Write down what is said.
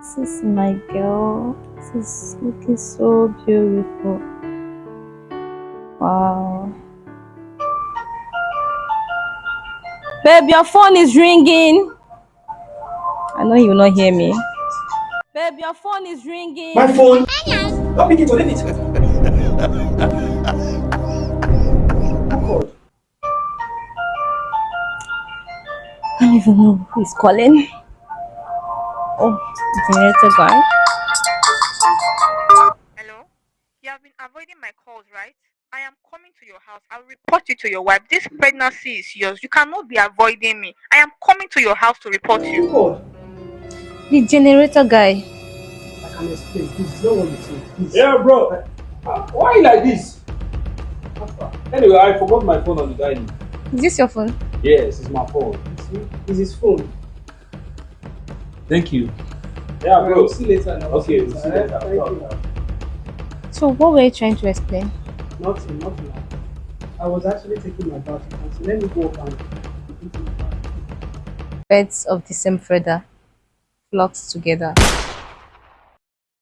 This is my girl. This is looking so beautiful. Wow. Babe, your phone is ringing. I know you will not hear me. Babe, your phone is ringing. My phone? Don't pick it or leave it. Oh God. I don't even know who is calling. Oh, generator guy. Hello? You have been avoiding my calls, right? I am coming to your house. I will report you to your wife. This pregnancy is yours. You cannot be avoiding me. I am coming to your house to report Oh you. God. The generator guy. I can explain. Please, it's not what you think. Please. Yeah, bro. Why like this? Anyway, I forgot my phone on the dining. Is this your phone? Yes, it's my phone. It's his phone. Thank you. Yeah, bro. We'll see later now. Okay, we'll see later. Thank you. So what were you trying to explain? Nothing, nothing. I was actually taking my bath. So let me go up and Birds of the same feather flocks together.